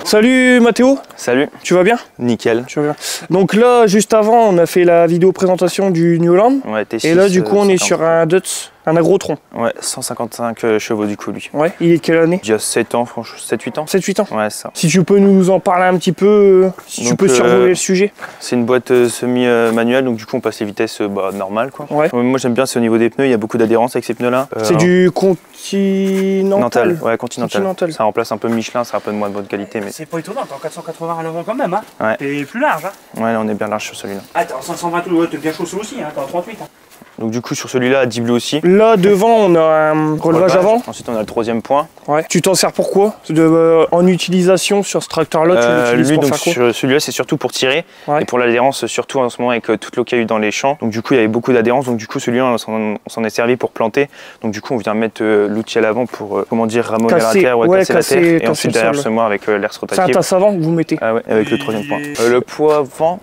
Salut Mathéo. Salut. Tu vas bien? Nickel. Tu vas bien. Donc là, juste avant, on a fait la vidéo présentation du New Holland. Ouais, T6, et là, du coup, on 50. est sur un Dutz, un Agrotron. Ouais, 155 chevaux du coup, lui. Ouais, il est de quelle année? Il y a 7 ans, franchement, 7-8 ans. 7-8 ans. Ouais, ça. Si tu peux nous en parler un petit peu, si Donc, tu peux survoler le sujet. C'est une boîte semi-manuelle, donc du coup, on passe les vitesses normales, quoi. Ouais. Moi, j'aime bien, c'est au niveau des pneus, il y a beaucoup d'adhérence avec ces pneus-là. C'est du Continental. Ouais, Continental. Ça remplace un peu Michelin, c'est un peu de moins de bonne qualité. Mais... C'est pas étonnant, t'es en 480 à l'avant quand même, hein. Ouais. T'es plus large, hein. Ouais, là, on est bien large sur celui-là. Ah, t'es en 520 tout, ouais, t'es bien chaussé aussi, hein, t'es en 38. Hein. Donc du coup, sur celui-là, à 10 bleus aussi. Là, devant, on a un relevage avant. Ensuite, on a le troisième point. Ouais. Tu t'en sers pour quoi? En utilisation sur ce tracteur-là, tu l'utilises pour faire quoi? Sur celui-là, c'est surtout pour tirer. Ouais. Et pour l'adhérence, surtout en ce moment avec toute l'eau qu'il y a eu dans les champs. Donc du coup, il y avait beaucoup d'adhérence. Donc du coup, celui-là, on s'en est servi pour planter. Donc du coup, on vient mettre l'outil à l'avant pour, ramoner la terre, casser la terre. Et ensuite, derrière, semoir avec l'air rotatif. C'est un tasse avant que vous mettez? Ah ouais, avec le troisième point. Le poids avant,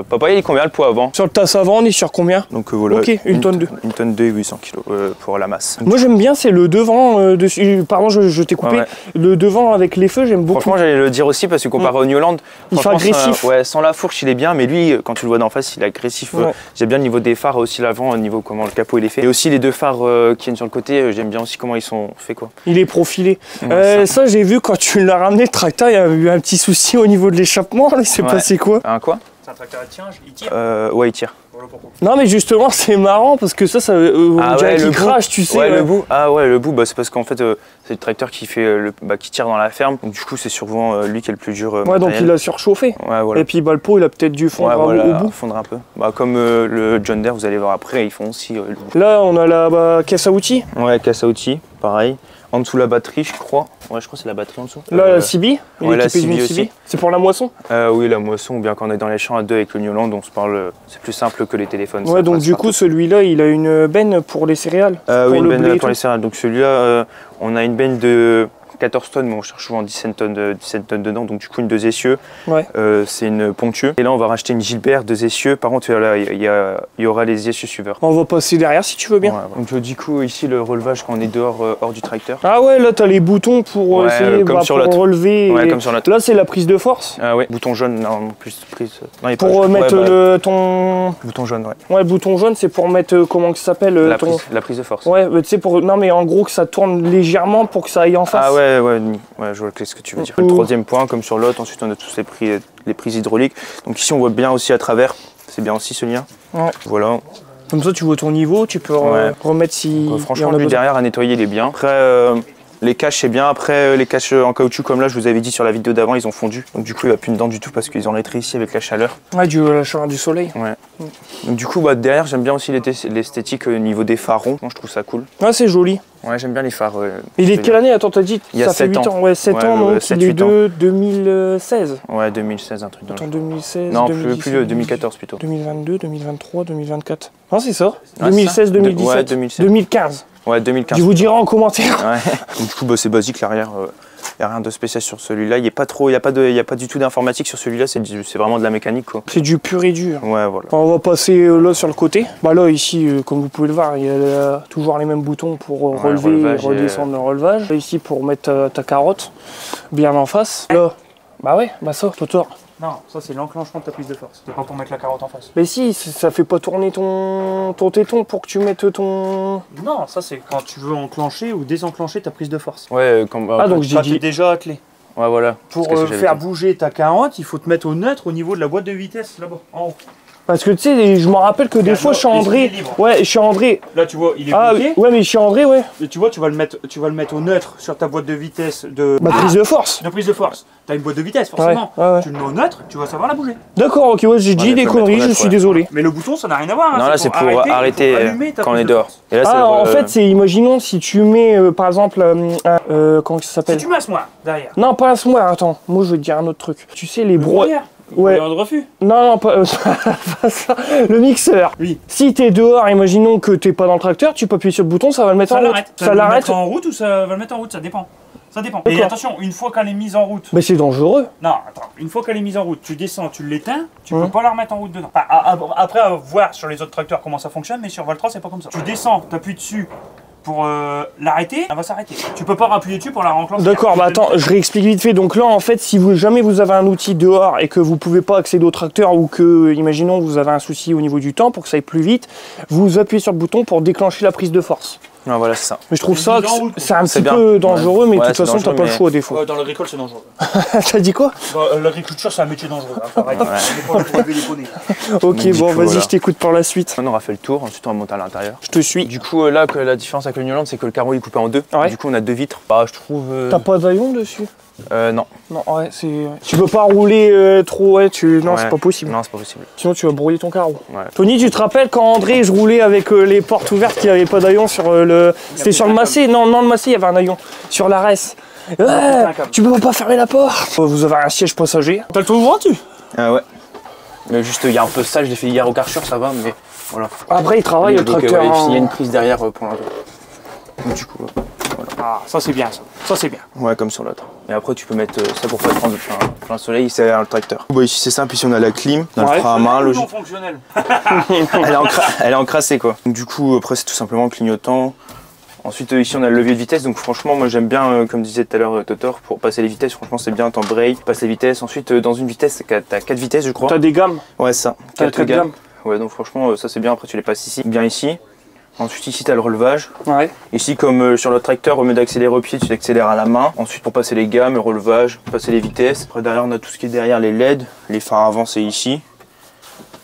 papa, il est combien le poids avant? Sur le tasse avant, on est sur combien? Donc voilà. Ok, une tonne 2. Une tonne 2 et 800 kg pour la masse. Moi j'aime bien, c'est le devant dessus. Pardon, je t'ai coupé. Ouais. Le devant avec les feux, j'aime beaucoup. Franchement, j'allais le dire aussi parce que comparé au New Holland, il fait agressif. Ouais, sans la fourche, il est bien, mais lui, quand tu le vois d'en face, il est agressif. Ouais. J'aime bien le niveau des phares aussi l'avant, au niveau comment le capot il est fait. Et aussi les deux phares qui viennent sur le côté, j'aime bien aussi comment ils sont faits quoi. Il est profilé. Ouais, ça j'ai vu quand tu l'as ramené le tracteur, il y a eu un petit souci au niveau de l'échappement. Il s'est passé quoi? Un quoi? C'est un tracteur à tirage, il tire. Ouais, il tire. Voilà pourquoi. Non mais justement c'est marrant parce que ça on dirait qu'il crache, tu sais. Ouais, le bout. Ah ouais, le bout, c'est parce qu'en fait c'est le tracteur qui fait qui tire dans la ferme. Donc du coup c'est souvent lui qui est le plus dur. Ouais, donc il a surchauffé. Ouais, voilà. Et puis le pot il a peut-être dû fondre au bout. Fondre un peu. Comme le John Deere, vous allez voir après, ils font aussi le bout. Là on a la caisse à outils. Ouais, caisse à outils, pareil. En dessous la batterie, je crois. Ouais, je crois que c'est la batterie en dessous. Là, la CB. Ouais, la CB aussi. C'est pour la moisson? Oui, la moisson, ou bien quand on est dans les champs à deux avec le New Holland, on se parle, c'est plus simple que les téléphones. Ouais, donc du coup, celui-là, il a une benne pour les céréales. Oui, une benne pour les céréales. Donc celui-là, on a une benne de 14 tonnes, mais on cherche souvent 17 tonnes dedans, donc du coup une 2 essieux, ouais. C'est une ponctueux. Et là on va racheter une Gilbert 2 essieux, par contre là il y aura les essieux suiveurs. On va passer derrière si tu veux bien. Ouais. Donc du coup ici le relevage quand on est dehors hors du tracteur. Ah ouais, là t'as les boutons pour essayer comme sur pour relever. Ouais, comme sur l'autre. Là c'est la prise de force. Ah ouais, bouton jaune, non plus prise. Non, pour mettre ton... Bouton jaune, ouais. Ouais, bouton jaune c'est pour mettre, comment ça s'appelle la prise de force. Ouais, tu sais, non mais en gros que ça tourne légèrement pour que ça aille en face. Ah ouais, je vois ce que tu veux dire. Le troisième point, comme sur l'autre, ensuite on a tous les prises hydrauliques. Donc ici on voit bien aussi à travers, c'est bien aussi ce lien. Ouais. Voilà. Comme ça tu vois ton niveau, tu peux remettre si... Donc, franchement lui derrière à nettoyer il est bien. Après les caches c'est bien, après les caches en caoutchouc comme là je vous avais dit sur la vidéo d'avant ils ont fondu. Donc du coup il n'y a plus dedans du tout parce qu'ils ont rétréci avec la chaleur. Ouais, la chaleur du soleil. Ouais. Donc du coup derrière j'aime bien aussi l'esthétique au niveau des phares ronds, moi je trouve ça cool. Ouais, c'est joli. Ouais, j'aime bien les phares. Il est de quelle année? Attends, t'as dit il y a 7 ans. Ouais, 7 ans, donc il est de 2016. Ouais, 2016, un truc dans le genre. 2016, non, 2017, plus 2014 plutôt. 2022, 2023, 2024. Non, c'est ça. 2016, 2017. Ouais, 2016. 2015. Ouais, 2015. Je vous dirai en commentaire. Ouais. Du coup, c'est basique l'arrière. Il n'y a rien de spécial sur celui-là. Il n'y a pas du tout d'informatique sur celui-là. C'est vraiment de la mécanique, quoi. C'est du pur et dur. Ouais, voilà. On va passer là sur le côté. Bah là, ici, comme vous pouvez le voir, il y a toujours les mêmes boutons pour relever et redescendre le relevage. Ici, pour mettre ta carotte bien en face. Là, bah ouais, bah ça, toi. Non, ça c'est l'enclenchement de ta prise de force. C'est pas pour mettre la carotte en face. Mais si, ça fait pas tourner ton téton pour que tu mettes ton... Non, ça c'est quand tu veux enclencher ou désenclencher ta prise de force. Ouais, donc j'ai dit... déjà attelé. Ouais, voilà. Pour faire bouger ta carotte, il faut te mettre au neutre au niveau de la boîte de vitesse, là-bas, en haut. Parce que tu sais, je me rappelle que des fois, chez André... Ouais, chez André... Là, tu vois, il est bloqué. Ouais, mais chez André, ouais. Et tu vois, tu vas le mettre au neutre sur ta boîte de vitesse de... prise de force. De prise de force. T'as une boîte de vitesse, forcément. Ouais. Tu le mets au neutre, tu vas savoir la bouger. D'accord, ok, ouais, j'ai dit des conneries, je suis désolé. Mais le bouton, ça n'a rien à voir. Non, là, c'est pour arrêter quand on est dehors. Et là, en fait, c'est, imaginons, si tu mets, par exemple, comment ça s'appelle? Si tu mets un semoir derrière. Non, pas un semoir, attends. Moi, je veux te dire un autre truc. Tu sais, les broyeurs. Ouais. De refus. Non, pas ça. Le mixeur. Oui. Si t'es dehors, imaginons que t'es pas dans le tracteur, tu peux appuyer sur le bouton, ça va le mettre en route. Ça va le mettre en route ou ça va le mettre en route, ça dépend. Ça dépend. Et attention, une fois qu'elle est mise en route... Mais c'est dangereux. Non, attends. Une fois qu'elle est mise en route, tu descends, tu l'éteins, tu peux pas la remettre en route dedans. Enfin, après, à voir sur les autres tracteurs comment ça fonctionne, mais sur Valtra, c'est pas comme ça. Tu descends, t'appuies dessus pour l'arrêter, elle va s'arrêter. Tu peux pas appuyer dessus pour la renclencher. D'accord, bah attends, je réexplique vite fait. Donc là, en fait, si jamais vous avez un outil dehors et que vous pouvez pas accéder au tracteur ou que, imaginons, vous avez un souci au niveau du temps pour que ça aille plus vite, vous appuyez sur le bouton pour déclencher la prise de force. Ah, voilà, c'est ça. Mais je trouve ça, c'est un petit peu dangereux, mais de toute façon, t'as pas le choix des fois. Dans l'agricole, c'est dangereux. T'as dit quoi? L'agriculture, c'est un métier dangereux. Ok, bon, vas-y, je t'écoute pour la suite. On aura fait le tour, ensuite on va monter à l'intérieur. Je te suis. Du coup, là, la différence avec le New Holland, c'est que le carreau est coupé en deux. Ouais. Du coup, on a deux vitres. Bah, je trouve. T'as pas d'aillon dessus? Non. Non, ouais, c'est. Tu peux pas rouler trop, ouais, non, c'est pas possible. Non, c'est pas possible. Sinon, tu vas brouiller ton carreau. Ouais. Tony, tu te rappelles quand André, je roulais avec les portes ouvertes, qu'il n'y avait pas d'aillon sur le. C'était sur le Massé? Non, le Massé, il y avait un aillon. Sur la RS. Ouais, tu peux pas fermer la porte. Vous avez un siège passager. T'as le tour ouvert, tu? Ah ouais. Mais juste, il y a un peu ça, je l'ai fait hier au Karcher, ça va, mais voilà. Après, il travaille le tracteur. Il y a une prise derrière pour l'instant. Du coup, voilà. Ah, ça c'est bien ça. Ça c'est bien. Ouais, comme sur l'autre. Et après, tu peux mettre ça pour pas prendre plein soleil, c'est le tracteur. Bah, ici, c'est simple. Ici, on a la clim, on a le frein à main, logique. Fonctionnel. Elle est encrassée, quoi. Donc, du coup, après, c'est tout simplement le clignotant. Ensuite, ici, on a le levier de vitesse. Donc, franchement, moi, j'aime bien, comme disait tout à l'heure Totor, pour passer les vitesses. Franchement, c'est bien. T'embrayes, passes les vitesses. Ensuite, dans une vitesse, t'as 4 vitesses, je crois. T'as des gammes? Ouais, ça. T'as 4 gammes. Ouais, donc, franchement, ça, c'est bien. Après, tu les passes ici. Bien ici. Ensuite, ici, tu as le relevage. Ouais. Ici, comme sur le tracteur, au lieu d'accélérer au pied, tu l'accélères à la main. Ensuite, pour passer les gammes, le relevage, passer les vitesses. Après, derrière, on a tout ce qui est derrière les LED. Les phares avant, c'est ici.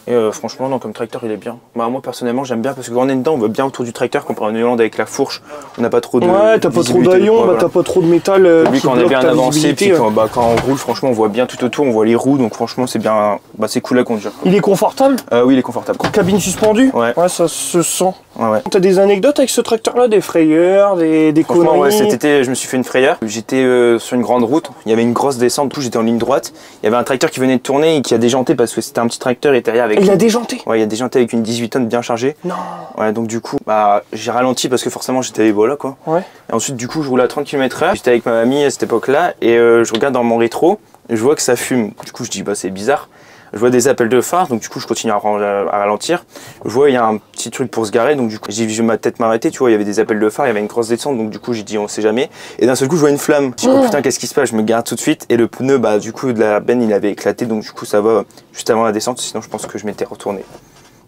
Et franchement, non, comme tracteur, il est bien. Bah, moi, personnellement, j'aime bien parce que quand on est dedans, on voit bien autour du tracteur comparé à une Hollande avec la fourche. On n'a pas trop de. Ouais, t'as pas trop d'aillon, bah, t'as pas trop de métal. Lui, quand on est bien avancé, puis quand on roule, franchement, on voit bien tout autour, on voit les roues, donc franchement, c'est bien. Bah, c'est cool à conduire. Il est confortable? Oui, il est confortable. Cabine suspendue? Ouais. Ouais, ça se sent. Ouais. T'as des anecdotes avec ce tracteur-là, des frayeurs, des conneries? Ouais, cet été, je me suis fait une frayeur. J'étais sur une grande route, il y avait une grosse descente, du coup, j'étais en ligne droite. Il y avait un tracteur qui venait de tourner et qui a déjanté parce que c'était un petit tracteur et derrière avec. Il a déjanté? Ouais, il a déjanté avec une 18 tonnes bien chargée. Non. Ouais, donc du coup, bah, j'ai ralenti parce que forcément j'étais voilà quoi. Ouais. Et ensuite, du coup, je roule à 30 km/h. J'étais avec ma mamie à cette époque-là et je regarde dans mon rétro et je vois que ça fume. Du coup, je dis, bah, c'est bizarre. Je vois des appels de phare, donc du coup je continue à ralentir. Je vois il y a un petit truc pour se garer, donc du coup j'ai vu ma tête m'arrêter, tu vois, il y avait des appels de phare, il y avait une grosse descente, donc du coup j'ai dit on sait jamais. Et d'un seul coup je vois une flamme. Je dis oh putain qu'est-ce qui se passe, je me gare tout de suite et le pneu bah du coup de la benne il avait éclaté, donc du coup ça va juste avant la descente, sinon je pense que je m'étais retourné.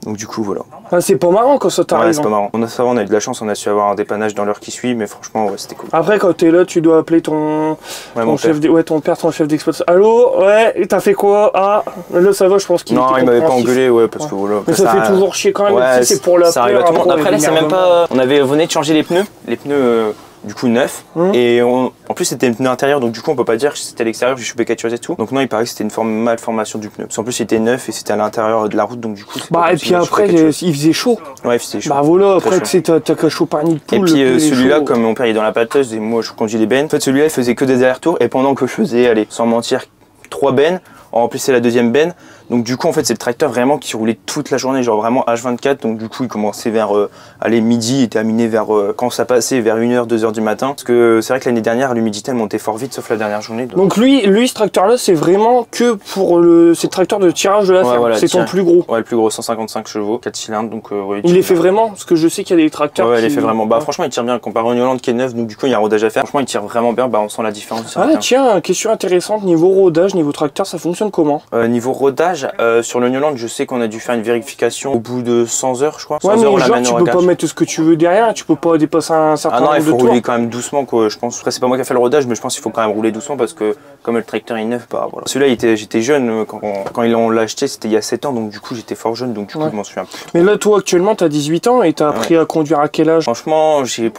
Donc du coup voilà. Ah, c'est pas marrant quand ça t'arrive. Ouais, c'est pas marrant. On a eu de la chance, on a su avoir un dépannage dans l'heure qui suit, mais franchement ouais, c'était cool. Après quand t'es là, tu dois appeler ton père, ton chef d'exploitation. Allô, ouais, t'as fait quoi? Ah, là ça va, je pense qu'il. Non, il m'avait pas engueulé, ouais, parce que voilà. Mais ça fait toujours chier quand même. Ouais, c'est pour la. Ça arrive à tout le monde. Après là, c'est même pas. On venait de changer les pneus. Du coup neuf et en plus c'était le pneu intérieur donc du coup on peut pas dire que c'était à l'extérieur, j'ai chopé quelque chose et tout, donc non il paraît que c'était une malformation du pneu parce qu'en plus c'était neuf et c'était à l'intérieur de la route donc du coup bah et puis après il faisait chaud. Ouais il faisait chaud. Bah voilà après tu sais t'as qu'à choper un nid de poule. Et puis celui-là comme mon père il est dans la pâteuse et moi je conduis les bennes, en fait celui-là il faisait que des allers-retours et pendant que je faisais allez sans mentir 3 bennes, en plus c'est la deuxième benne. Donc du coup en fait c'est le tracteur vraiment qui roulait toute la journée, genre vraiment H24, donc du coup il commençait vers midi et terminait vers quand ça passait vers 1h, 2h du matin. Parce que c'est vrai que l'année dernière l'humidité elle montait fort vite sauf la dernière journée. Donc lui ce tracteur là c'est vraiment que pour c'est le tracteur de tirage de la ferme, voilà, c'est ton plus gros. Ouais le plus gros, 155 chevaux, 4 cylindres donc ouais, il est fait vraiment, parce que je sais qu'il y a des tracteurs. Ouais il est fait vraiment, bah franchement il tire bien comparé à une Hollande qui est neuve donc du coup il y a un rodage à faire. Franchement il tire vraiment bien, bah on sent la différence. Ah tiens, question intéressante, niveau rodage, niveau tracteur ça fonctionne comment? Niveau rodage, sur le Hollande, je sais qu'on a dû faire une vérification au bout de 100 heures, je crois. Ouais, mais genre, tu peux pas mettre ce que tu veux derrière, tu peux pas dépasser un certain nombre de tours. Ah non, il faut rouler quand même doucement, quoi, je pense. Après, c'est pas moi qui ai fait le rodage, mais je pense qu'il faut quand même rouler doucement parce que, comme le tracteur est neuf, bah voilà. Celui-là, j'étais jeune, quand on l'a acheté, c'était il y a 7 ans, donc du coup, j'étais fort jeune, donc du coup, je m'en souviens plus. Mais là, toi, actuellement, t'as 18 ans et t'as appris à conduire à quel âge? Franchement, j'ai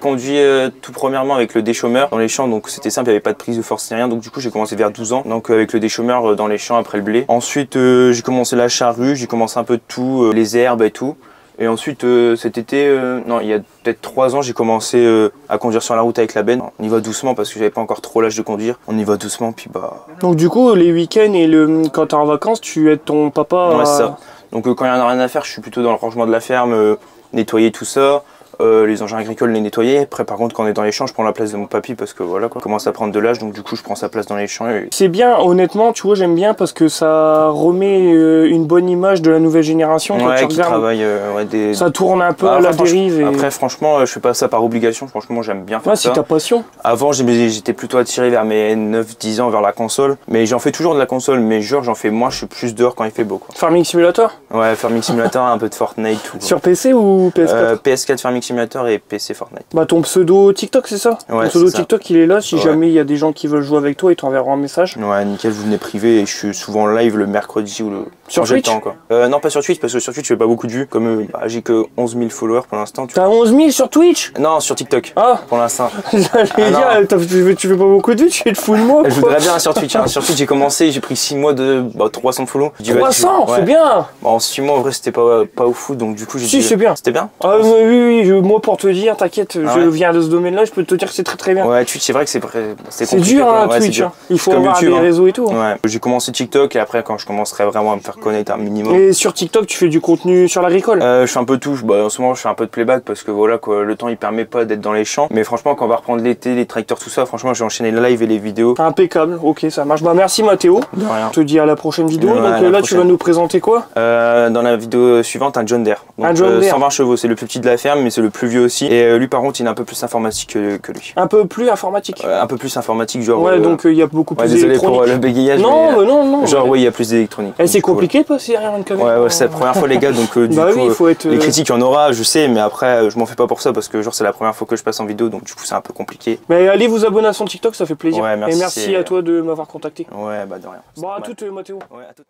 conduit tout premièrement avec le déchômeur dans les champs, donc c'était simple, il n'y avait pas de prise de force ni rien, donc du coup j'ai commencé vers 12 ans, donc avec le déchômeur dans les champs après le blé. Ensuite j'ai commencé la charrue, j'ai commencé un peu de tout, les herbes et tout. Et ensuite cet été, non il y a peut-être 3 ans, j'ai commencé à conduire sur la route avec la benne. On y va doucement parce que j'avais pas encore trop l'âge de conduire, on y va doucement puis bah... Donc du coup les week-ends et quand t'es en vacances, tu aides ton papa Ouais c'est ça. Donc quand il n'y en a rien à faire, je suis plutôt dans le rangement de la ferme, nettoyer tout ça. les engins agricoles, les nettoyer. Après, par contre, quand on est dans les champs, je prends la place de mon papy parce que voilà quoi. Je commence à prendre de l'âge, donc du coup, je prends sa place dans les champs. C'est bien, honnêtement, tu vois, j'aime bien parce que ça remet une bonne image de la nouvelle génération. Quand tu regardes, ça tourne un peu à la dérive. Et... Après, franchement, je fais pas ça par obligation. Franchement, j'aime bien faire ça. C'est ta passion. Avant, j'étais plutôt attiré vers mes 9-10 ans vers la console. Mais j'en fais toujours de la console, mais genre, j'en fais moins. Je suis plus dehors quand il fait beau, quoi. Farming Simulator? Ouais, Farming Simulator, un peu de Fortnite. Tout, sur PC ou PS4? PS4 Farming Simulator et PC Fortnite. Bah, ton pseudo TikTok, c'est ça? Ouais, ton pseudo TikTok, il est là. Si jamais il y a des gens qui veulent jouer avec toi, ils t'enverront un message. Ouais, nickel, vous venez privé et je suis souvent live le mercredi ou le. Sur Twitch? Non, pas sur Twitch, parce que sur Twitch, je fais pas beaucoup de vues. Comme j'ai que 11 000 followers pour l'instant. T'as 11 000 sur Twitch? Non, sur TikTok. Ah, pour l'instant. J'allais dire, tu fais pas beaucoup de vues, tu fais de fou de moi. Je voudrais bien sur Twitch. Hein. Sur Twitch, j'ai commencé, j'ai pris 6 mois de 300 follow. 300, c'est bien. En 6 mois, en vrai, c'était pas au fou, donc du coup, j'ai dit. Si, c'est bien. C'était bien? Ah, oui, moi, pour te dire, t'inquiète, je viens de ce domaine-là, je peux te dire que c'est très très bien. Ouais, Twitch, c'est vrai que c'est compliqué. Dur, hein, Twitch. Il faut avoir des réseaux et tout. Ouais. J'ai commencé TikTok et après, quand je commencerai vraiment à me faire connaître un minimum. Et sur TikTok, tu fais du contenu sur l'agricole? Je fais un peu tout. En ce moment, je fais un peu de playback parce que voilà, quoi, le temps il permet pas d'être dans les champs. Mais franchement, quand on va reprendre l'été, les tracteurs, tout ça, franchement, j'ai enchaîné le live et les vidéos. Impeccable, ok, ça marche. Bah, merci Mathéo. De rien. Je te dis à la prochaine vidéo. Donc là, tu vas nous présenter quoi? Dans la vidéo suivante, un John Deere. Donc, un John Deere. 120 chevaux, c'est le plus petit de la ferme, mais c'est le plus vieux aussi. Et lui, par contre, il est un peu plus informatique que lui. Un peu plus informatique? Un peu plus informatique, genre. Ouais, donc il y a beaucoup plus d'électronique. Désolé pour le bégayage. Non, mais non. Genre, oui, il y a plus d'électronique. Et c'est compliqué de passer derrière une caméra? Ouais, c'est la première fois, les gars, donc du coup, les critiques, il y en aura, je sais, mais après, je m'en fais pas pour ça parce que, genre, c'est la première fois que je passe en vidéo, donc du coup, c'est un peu compliqué. Mais allez vous abonner à son TikTok, ça fait plaisir. Ouais, merci. Et merci à toi de m'avoir contacté. Ouais, bah de rien. Bon, à toutes, Mathéo. Ouais, à toutes.